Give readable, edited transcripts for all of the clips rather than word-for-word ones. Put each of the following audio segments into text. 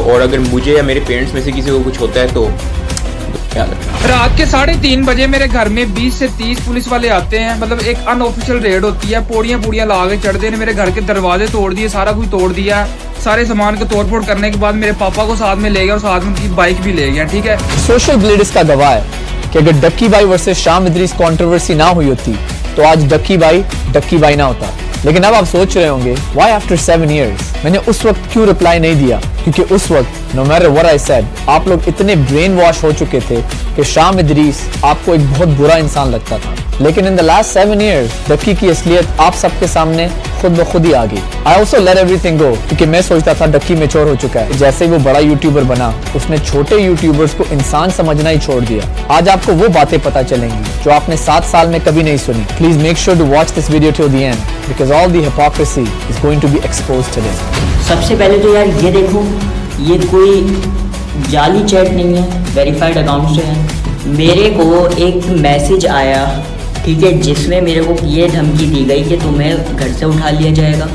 और अगर मुझे या मेरे पेरेंट्स में से किसी को कुछ होता है तो ख्याल रखना। रात के 3:30 बजे मेरे घर में 20 से 30 पुलिस वाले आते हैं। मतलब एक अनऑफिशियल रेड होती है, पोड़ियां ला के चढ़ते हैं, मेरे घर के दरवाजे तोड़ दिए, सारा कुछ तोड़ दिया। सारे सामान को तोड़ फोड़ करने के बाद मेरे पापा को साथ में ले गए और साथ में उनकी बाइक भी ले गया। ठीक है, सोशल ब्लेड इसका गवाह है कि अगर डक्की भाई वर्सेस शाम इदरीस कंट्रोवर्सी ना हुई होती तो आज डक्की भाई ना होता। लेकिन अब आप सोच रहे होंगे व्हाई आफ्टर 7 years मैंने उस वक्त क्यों रिप्लाई नहीं दिया, क्योंकि उस वक्त no matter what I said आप लोग इतने ब्रेन वॉश हो चुके थे कि शाम इदरीस आपको एक बहुत बुरा इंसान लगता था। लेकिन in the last 7 years Ducky की असलियत आप सबके सामने खुद ब खुद ही आ गई। आई ऑल्सो लेट एवरीथिंग गो, क्योंकि मैं सोचता था डक्की मैच्योर हो चुका है। जैसे ही वो बड़ा यूट्यूबर बना उसने छोटे यूट्यूबर्स को इंसान समझना ही छोड़ दिया। आज आपको वो बातें पता चलेंगी जो आपने 7 साल में कभी नहीं सुनी। Please make sure to watch this video till the end because all the hypocrisy is going to be exposed today. सबसे पहले तो यार ये देखो, ये कोई जाली चैट नहीं है, वेरीफाइड अकाउंट से है। मेरे को एक मैसेज आया, ठीक है, जिसमें मेरे को ये धमकी दी गई कि तुम्हें घर से उठा लिया जाएगा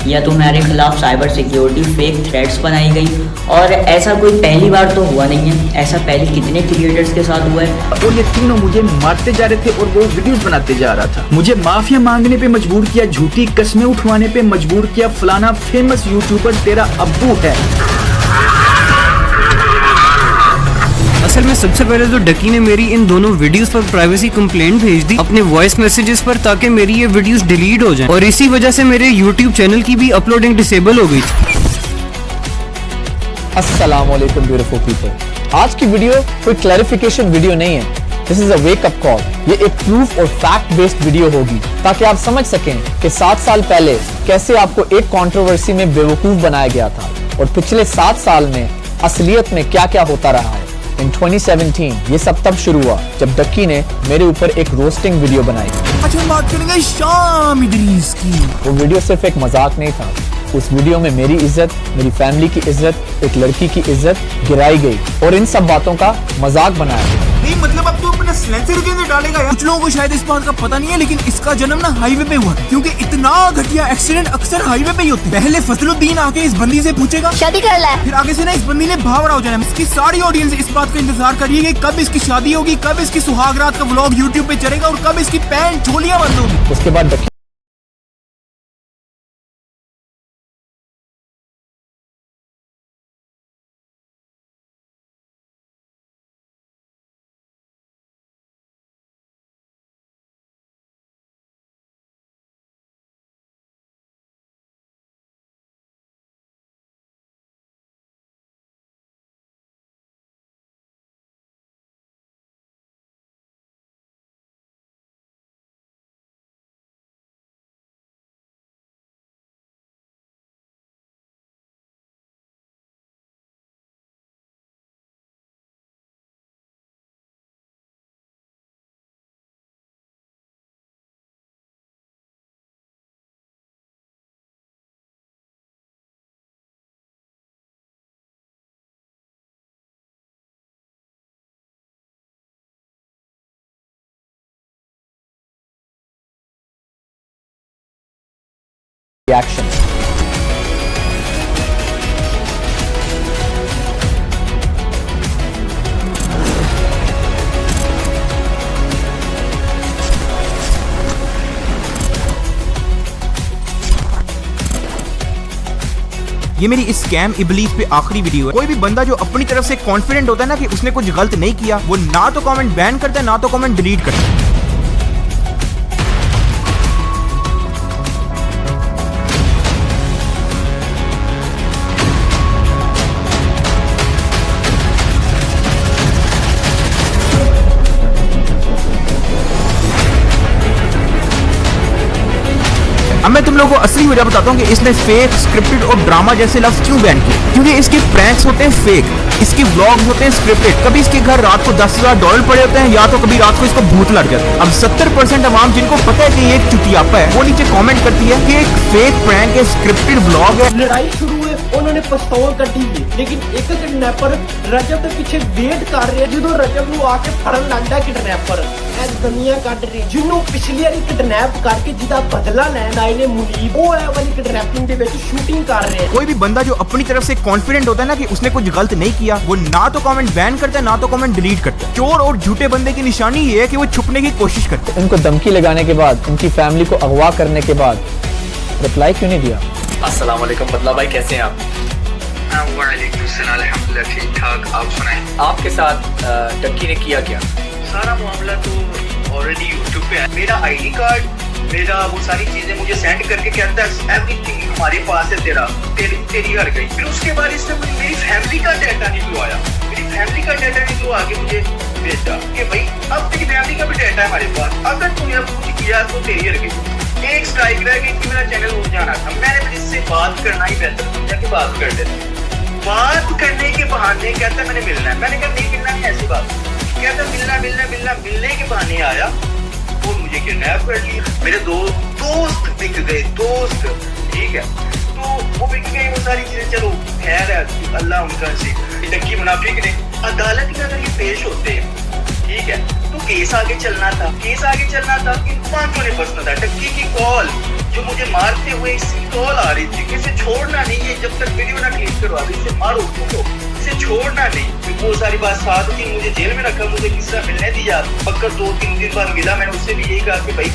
या तुम्हारे खिलाफ साइबर सिक्योरिटी फेक थ्रेट्स बनाई गई। और ऐसा कोई पहली बार तो हुआ नहीं है, ऐसा पहले कितने क्रिएटर्स के साथ हुआ है। और ये तीनों मुझे मारते जा रहे थे और वो वीडियोस बनाते जा रहा था। मुझे माफिया मांगने पे मजबूर किया, झूठी कस्में उठवाने पे मजबूर किया, फलाना फेमस यूट्यूबर तेरा अब्बू है। असल में सबसे पहले तो डक्की ने मेरी इन दोनों वीडियोस पर प्राइवेसी कंप्लेंट भेज दी अपने वॉइस मैसेजेस पर, ताकि मेरी ये वीडियोस डिलीट हो जाएं। और इसी वजह से मेरे यूट्यूब चैनल की भी अपलोडिंग डिसेबल हो गई थी। अस्सलाम वालेकुम ब्यूटीफुल पीपल। आज की वीडियो कोई क्लैरिफिकेशन वीडियो नहीं है, this is a wake up call. ये एक प्रूफ और फैक्ट बेस्ड वीडियो होगी ताकि आप समझ सकें कि 7 साल पहले कैसे आपको एक कंट्रोवर्सी में बेवकूफ बनाया गया था और पिछले 7 साल में असलियत में क्या क्या होता रहा है। इन 2017 ये सब तब शुरू हुआ जब डक्की ने मेरे ऊपर एक रोस्टिंग वीडियो बनाई। आज हम बात करेंगे शाम इदरीस की। वो वीडियो सिर्फ एक मजाक नहीं था, उस वीडियो में मेरी इज्जत, मेरी फैमिली की इज्जत, एक लड़की की इज्जत गिराई गई और इन सब बातों का मजाक बनाया गया। नहीं मतलब अब तो अपना सिलेंसर के अंदर डालेगा यार। कुछ लोगों को शायद इस बात का पता नहीं है, लेकिन इसका जन्म ना हाईवे पे हुआ, क्योंकि इतना घटिया एक्सीडेंट अक्सर हाईवे पे ही होते हैं। पहले फजलुद्दीन आके इस बंदी से पूछेगा शादी कर ले, फिर आगे से ना इस बंदी ने भावड़ा हो जाना। इसकी सारी ऑडियंस इस बात का इंतजार करिए कि कब इसकी शादी होगी, कब इसकी सुहागरात का व्लॉग यूट्यूब पे चलेगा और कब इसकी पैंट चोलियां बंद होगी। उसके बाद डक्की रिएक्शन। ये मेरी इस स्कैम इबलीस पे आखिरी वीडियो है। कोई भी बंदा जो अपनी तरफ से कॉन्फिडेंट होता है ना कि उसने कुछ गलत नहीं किया, वो ना तो कमेंट बैन करता है ना तो कमेंट डिलीट करता है। अब मैं तुम लोगों को असली वजह बताता हूँ कि इसने फेक, स्क्रिप्टेड और ड्रामा जैसे लफ्ज क्यों बैन किए। क्योंकि इसके प्रैंक्स होते हैं फेक, इसके व्लॉग्स होते हैं स्क्रिप्टेड। कभी इसके घर रात को $10,000 पड़े होते हैं या तो कभी रात को इसको भूत लग जाता है। अब 70% अवाम जिनको पता है कि ये एक चुतियापा है, वो नीचे कमेंट करती है कि एक फेक प्रैंक है, स्क्रिप्टेड व्लॉग है। लड़ाई शुरू हुए उन्होंने पिस्तौल कड्डी है लेकिन एक किडनैपर रजब के पीछे वेट कर रहे जो रजब ਨੂੰ आके फड़न लगता किडनैपर ਇਹ दुनिया ਕੱਢ ਰਹੀ ਜਿਹਨੂੰ ਪਿਛਲੀ ਵਾਰੀ ਕਿਡਨੈਪ ਕਰਕੇ ਜਿਹਦਾ ਬਦਲਾ ਲੈਣ ਆਏ ਨੇ ਮੁਨੀਬ ਉਹ ਇਹ ਵਾਲੀ ਕਿਡਨੈਪਿੰਗ ਦੇ ਵਿੱਚ ਸ਼ੂਟਿੰਗ ਕਰ ਰਹੇ कोई भी बंदा जो अपनी तरफ से कॉन्फिडेंट होता है ना कि उसने कुछ गलत नहीं किया, वो ना तो कमेंट बैन करता है ना तो कमेंट डिलीट करता है। चोर और झूठे बंदे की निशानी ये है कि वो छुपने की कोशिश करते हैं। उनको धमकी लगाने के बाद, उनकी फैमिली को अगवा करने के बाद रिप्लाई क्यों नहीं दिया? अस्सलाम वालेकुम बदला भाई, कैसे हैं आप? वालेकुम सलाम, अल्हम्दुलिल्लाह ठीक ठाक। आप सुनाएं। आपके साथ डक्की ने किया क्या? सारा मामला तो ऑलरेडी यूट्यूब पे है। मेरा आईडी कार्ड, मेरा वो सारी चीजें मुझे सेंड करके कहता है एवरीथिंग हमारे पास है तेरा, तेरी हर गई। फिर उसके बाद इसने मेरी फैमिली का डाटा निकलवाया, मेरी फैमिली का डाटा निकलवा के मुझे भेजा कि भाई अब तेरी फैमिली का भी डाटा है हमारे पास, अगर तूने अब कुछ किया तो तेरी हर गई। एक स्ट्राइक रह गई कि मेरा चैनल उठ जाना था। मैंने फिर इससे बात करना ही बेहतर समझा कि बात कर लेते। बात करने के बहाने कहता मैंने मिलना है। मैंने कहा नहीं मिलना नहीं, ऐसी बात। कहता मिलने के बहाने आया और मुझे किडनैप कर लिया। मेरे दो दोस्त बिक गए, दोस्त, ठीक है। तो वो बिक गए, वो सारी चीजें, चलो खैर है, अल्लाह उनका से डक्की मुनाफिक ने अदालत में अगर ये पेश होते हैं, ठीक है, तो केस आगे चलना था, इन पांचों ने बसना था। डक्की की कॉल जो मुझे मारते हुए इसकी कॉल आ रही थी कि इसे छोड़ना नहीं है, जब तक वीडियो ना क्लिक करवा दो, इसे मारो तो इसे छोड़ना नहीं। फिर वो सारी बात 7 दिन मुझे जेल में रखा, मुझे किस तरह मिलने दिया। पक्का 2-3 दिन बाद मिला, मैंने उससे भी यही कहा कि भाई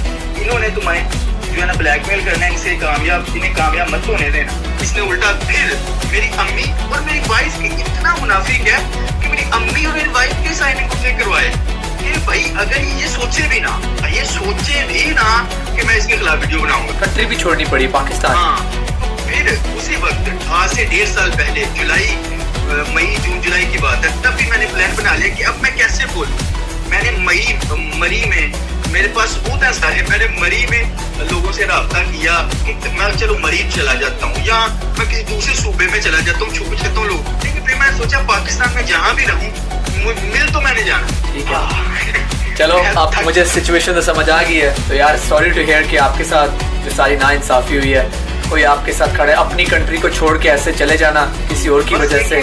इन्होंने तुम्हें जो है ना ब्लैकमेल करना है, इन्हें कामयाब मत होने देना। इसने उल्टा फिर मेरी अम्मी और मेरी वाइफ की इतना मुनाफिक है कि मेरी अम्मी और मेरी वाइफ के साइनिंग उसने करवाए कि भाई अगर ये सोचे भी ना कि मैं इसके खिलाफ वीडियो बनाऊंगा। कंट्री भी छोड़नी पड़ी, पाकिस्तान। हाँ, तो फिर उसी वक्त आज से 1.5 साल पहले मई जून जुलाई की बात है, तब भी मैंने प्लान बना लिया कि अब मैं कैसे बोलूं। मैंने मरी में मेरे पास सबूत है सारे, मैंने मरी में लोगों से रब्ता किया कि मैं चलो मरी चला जाता हूँ या मैं किसी दूसरे सूबे में चला जाता हूँ, छुप जाता हूँ लोग। लेकिन फिर मैंने सोचा पाकिस्तान में जहाँ भी रहूँ मिल तो मैंने जाना। ठीक है, चलो आप मुझे सिचुएशन तो समझ आ गई है। तो यार सॉरी टू हियर कि आपके साथ जो सारी नाइंसाफी हुई है, कोई आपके साथ खड़े अपनी कंट्री को छोड़ के ऐसे चले जाना किसी और की वजह से।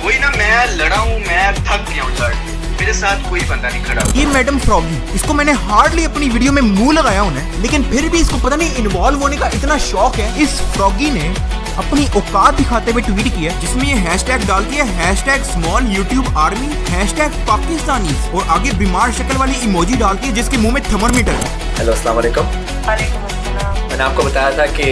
वही ना, मैं लड़ा हूँ, मैं थक गया हूँ लड़, मेरे साथ कोई बंदा नहीं खड़ा। ये मैडम फ्रॉगी, इसको मैंने हार्डली अपनी वीडियो में मुंह लगाया उन्हें, लेकिन फिर भी इसको पता नहीं इन्वॉल्व होने का इतना शौक है। इस फ्रॉगी ने अपनी औकात दिखाते हुए ट्वीट किया जिसमें ये हैशटैग डालती है #small YouTube army #Pakistanis और आगे बीमार शक्ल वाली इमोजी डालती है जिसके मुंह में थर्मामीटर है। हेलो अस्सलाम वालेकुम। मैंने आपको बताया था कि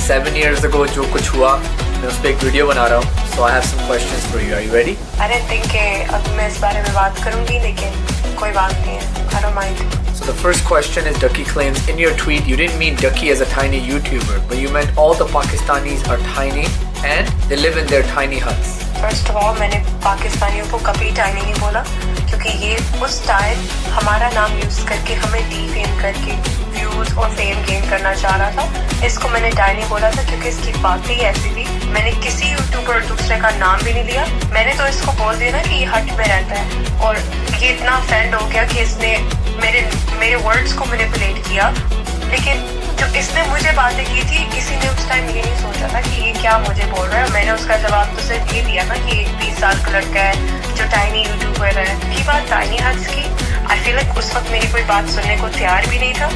7 years ago जो कुछ हुआ, मैं उस पर एक वीडियो बना रहा हूँ। So I have some questions for you. Are you ready? I didn't think कि अब मैं इस बारे में बात करूँगी, लेकिन कोई बात नहीं है। I don't mind. So the first question is, Ducky claims in your tweet you didn't mean Ducky as a tiny YouTuber, but you meant all the Pakistanis are tiny and they live in their tiny huts. First of all, मैंने पाकिस्तानियों को कभी tiny नहीं बोला, क्योंकि ये उस time हमारा नाम यूज करके हमें डिफेम करके व्यूज और फेम गेन करना चाह रहा था। इसको मैंने टाइनी बोला था क्योंकि इसकी बात ही ऐसी थी। मैंने किसी यूट्यूबर दूसरे का नाम भी नहीं लिया। मैंने तो इसको बोल दिया ना कि ये हट में रहता है, और ये इतना ऑफेंड हो गया कि इसने मेरे वर्ड्स को मैनिपुलेट किया। लेकिन जो इसने मुझे बातें की थी, किसी ने उस टाइम ये नहीं सोचा था कि ये क्या मुझे बोल रहा है। मैंने उसका जवाब तो सिर्फ ये दिया था कि एक 20 साल का लड़का है जो टाइनी यूट्यूबर है। की बात टाइनी हट्स की, आई फील लाइक उस वक्त मेरी कोई बात सुनने को तैयार भी नहीं था।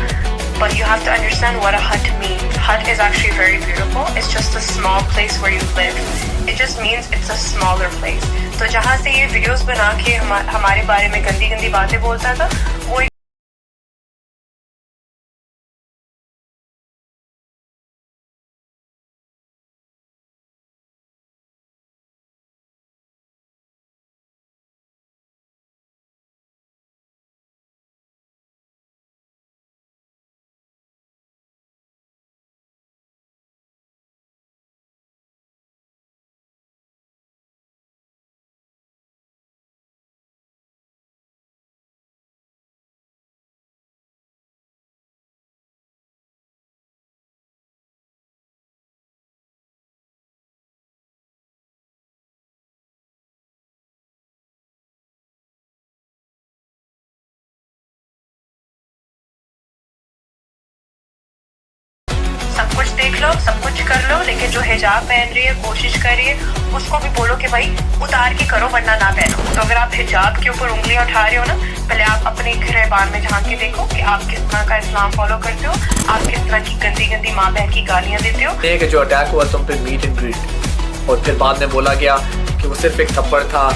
But you have to understand what a hut means. Hut is actually very beautiful. It's just a small place where you live. It just means it's a smaller place. तो जहाँ से ये वीडियोस बना के हमारे बारे में गंदी गंदी बातें बोलता था, वो देख लो, सब कुछ कर लो, लेकिन जो हिजाब पहन रही है, कोशिश कर रही है, उसको भी बोलो कि भाई उतार के करो वरना ना पहनो। तो अगर आप हिजाब के ऊपर उंगलियां उठा रहे हो ना, पहले आप अपने गिरबान में झांक के देखो कि आप किस तरह का इस्लाम फॉलो करते हो, आप किस तरह की गंदी गंदी माँ बहन की गालियां देते हो। एक जो अटैक हुआ तुम पे मीट एंड ग्रीट, और फिर बाद में बोला गया कि वो सिर्फ एक थप्पड़ था,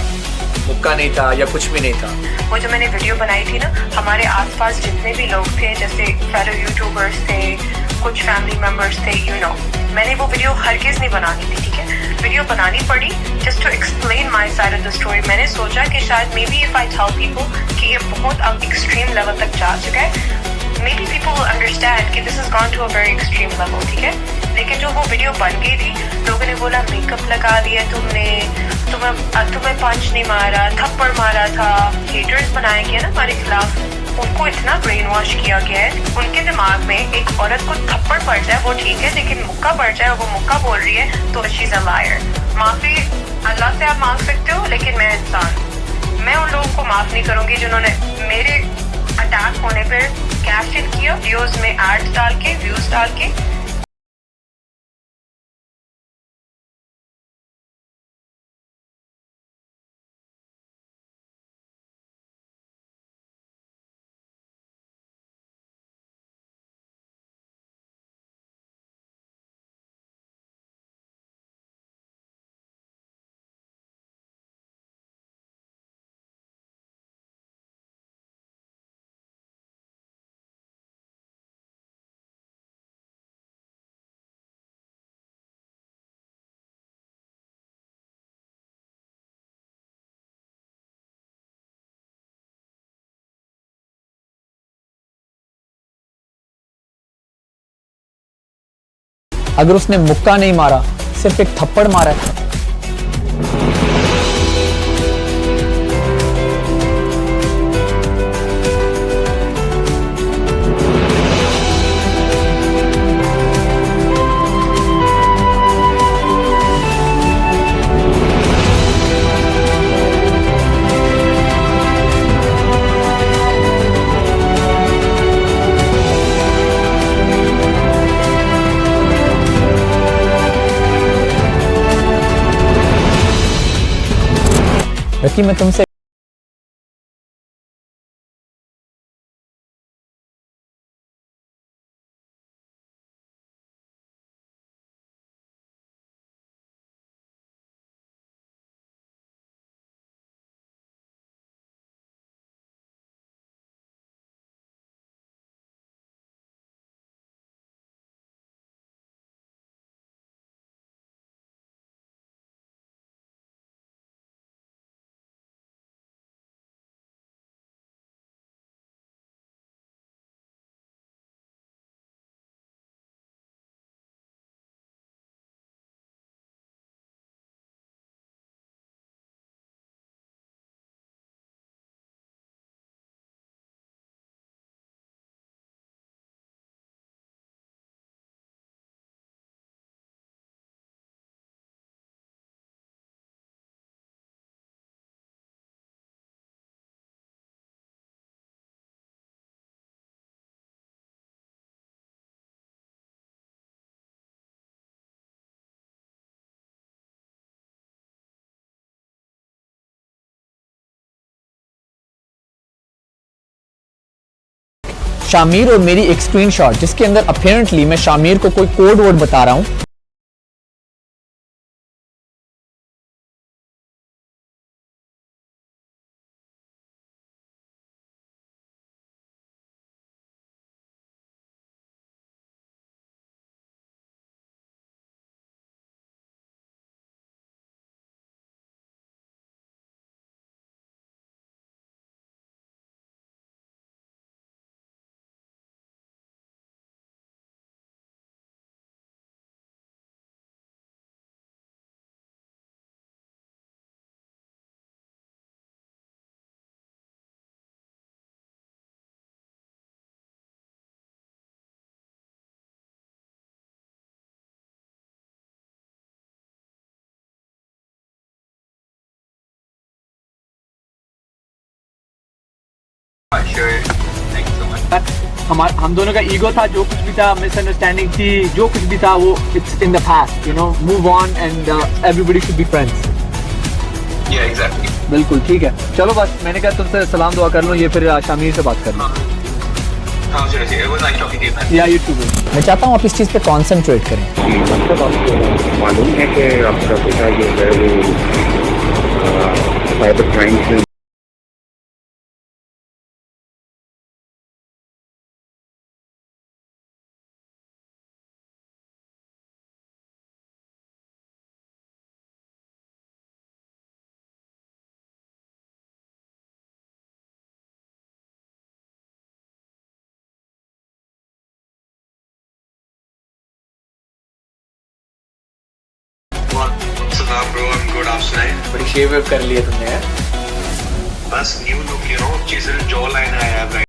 मुक्का नहीं था या कुछ भी नहीं था। वो जो मैंने वीडियो बनाई थी ना, हमारे आसपास जितने भी लोग थे, जैसे फेलो यूट्यूबर्स थे, कुछ फैमिली मेंबर्स थे, मैंने वो वीडियो हरगिज़ नहीं बनानी थी, ठीक है। वीडियो बनानी पड़ी just to explain my side of the story. मैंने सोचा कि शायद may be if I tell people कि ये बहुत अब एक्सट्रीम लेवल तक जा चुका है, maybe people will understand कि this is gone to a very extreme level, ठीक है। लेकिन जो वो वीडियो बन गई थी, लोगों ने बोला मेकअप लगा दिया तुमने, तुम्हें पंच नहीं मारा, थप्पड़ मारा था। हेटर्स बनाए गए ना हमारे खिलाफ, उनको इतना ब्रेन वॉश किया गया है, उनके दिमाग में एक औरत को थप्पड़ पड़ जाए वो ठीक है, लेकिन मुक्का पड़ जाए और वो मुक्का बोल रही है तो शी इज अ लायर। माफी अल्लाह से आप मांग सकते हो, लेकिन मैं इंसान, मैं उन लोगों को माफ नहीं करूंगी जिन्होंने मेरे अटैक होने पर कैश इन किया, वीडियोस में एड्स डाल के, व्यूज डाल के। अगर उसने मुक्का नहीं मारा, सिर्फ एक थप्पड़ मारा है, कि मैं तुमसे शामिर और मेरी एक स्क्रीनशॉट जिसके अंदर अपेरेंटली मैं शामिर को कोई कोड वर्ड बता रहा हूं। हम दोनों का ईगो था, जो कुछ भी था, मिसअंडरस्टैंडिंग थी, जो कुछ भी था वो it's in the past, you know, move on and everybody should be friends. या एग्जैक्टली। बिल्कुल ठीक है, चलो बस मैंने कहा तुमसे सलाम दुआ कर लूँ, ये फिर शामिर से बात कर लूँ। हाँ चलो, it was nice talking to you, man. या यूट्यूब मैं चाहता हूँ आप इस चीज़ पे कॉन्सेंट्रेट करें। मतलब आपको मालूम है कि आपका पिता जो है वो साइबर क्राइम से What's up, bro? I'm good. आप सुनाए? बड़ी शेव वेव कर लिए तुमने यार। बस न्यू लुक, यू नो, चीज़ें जॉ लाइन आया है भाई।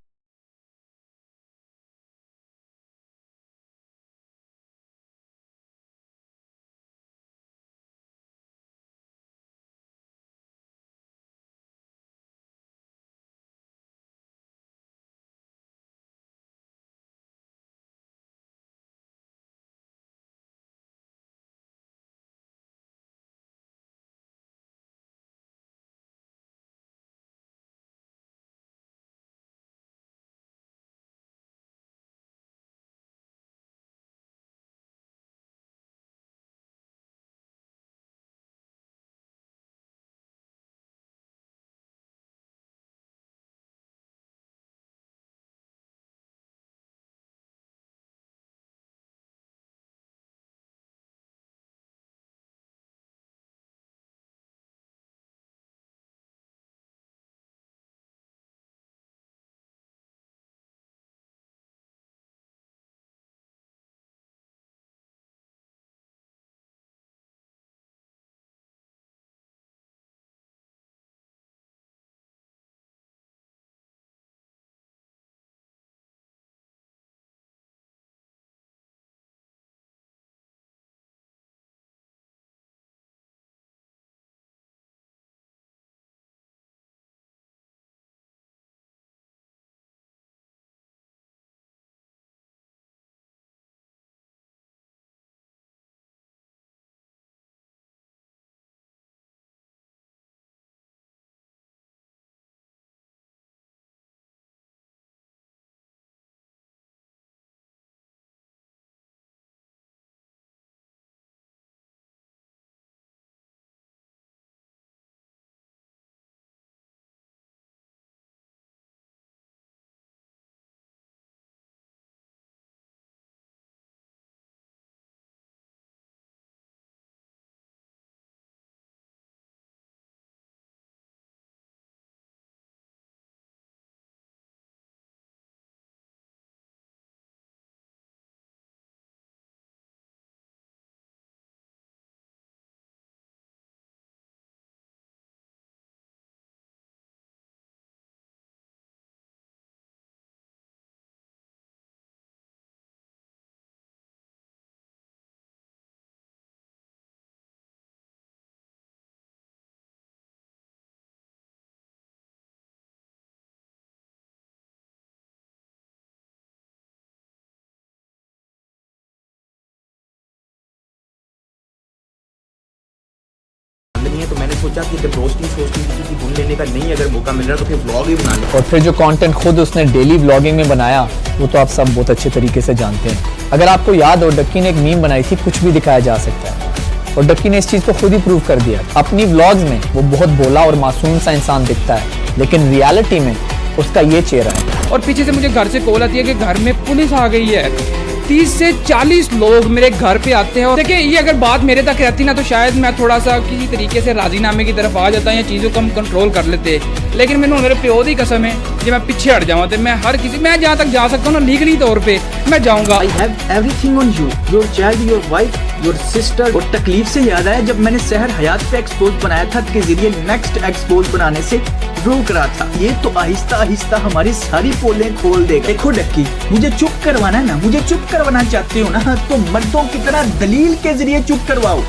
नहीं है तो मैंने सोचा कि जब रोस्टिंग किसी की धुन लेने का नहीं अगर मौका मिल रहा तो फिर व्लॉग ही बना लें। और फिर जो कंटेंट खुद उसने डेली व्लॉगिंग में बनाया वो तो आप सब बहुत अच्छे तरीके से जानते हैं। अगर आपको याद हो, डक्की ने एक मीम बनाई थी, कुछ भी दिखाया जा सकता है, और डक्की ने इस चीज़ को खुद ही प्रूव कर दिया। अपनी व्लॉग्स में वो बहुत भोला और मासूम सा इंसान दिखता है, लेकिन रियलिटी में उसका ये चेहरा है। और पीछे से मुझे घर से कॉल आती है कि घर में पुलिस आ गई है। 30 से 40 लोग मेरे घर पे आते हैं। और देखिए, ये अगर बात मेरे तक रहती ना तो शायद मैं थोड़ा सा किसी तरीके से राजीनामे की तरफ आ जाता या चीज़ों को हम कंट्रोल कर लेते, लेकिन मैंने मेरे प्यो दी कसम है कि मैं पीछे हट जाऊँ तो मैं हर किसी, मैं जहाँ तक जा सकता हूँ ना लीगली तौर पे मैं जाऊँगा। I have everything on you, your child, your wife, your sister। और तकलीफ से याद आया जब मैंने शहर हयात पे एक्सपोज बनाया था के जरिए नेक्स्ट एक्सपोज बनाने से रोक रहा था। ये तो आहिस्ता आहिस्ता हमारी सारी पोलें खोल देगा। देखो डक्की, मुझे चुप करवाना है ना, मुझे चुप करवाना चाहते हो ना तो मर्दों की तरह दलील के जरिए चुप करवाओ।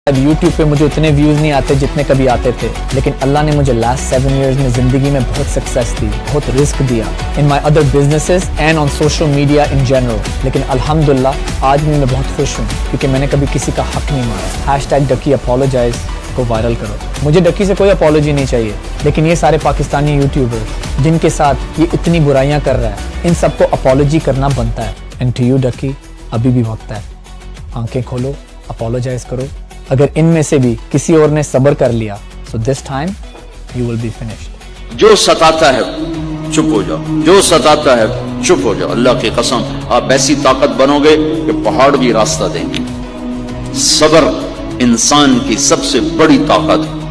अब YouTube पे मुझे उतने व्यूज़ नहीं आते जितने कभी आते थे, लेकिन अल्लाह ने मुझे लास्ट 7 इयर्स में ज़िंदगी में बहुत सक्सेस दी, बहुत रिस्क दिया in my other businesses and on social media in general. लेकिन अल्हम्दुलिल्लाह आज भी मैं बहुत खुश हूँ क्योंकि मैंने कभी किसी का हक नहीं मारा। #डकी अपोलोजाइज को वायरल करो। मुझे डकी से कोई अपॉलोजी नहीं चाहिए, लेकिन ये सारे पाकिस्तानी यूट्यूबर जिनके साथ ये इतनी बुराइयां कर रहा है, इन सबको अपॉलोजी करना बनता है। एंड टू यू डकी, अभी भी वक्त है, आंखें खोलो, अपॉलोजाइज करो। अगर इनमें से भी किसी और ने सब्र कर लिया, so this time you will be finished. जो सताता है चुप हो जाओ, जो सताता है चुप हो जाओ। अल्लाह की कसम, आप ऐसी ताकत बनोगे कि पहाड़ भी रास्ता देंगे। सब्र इंसान की सबसे बड़ी ताकत है।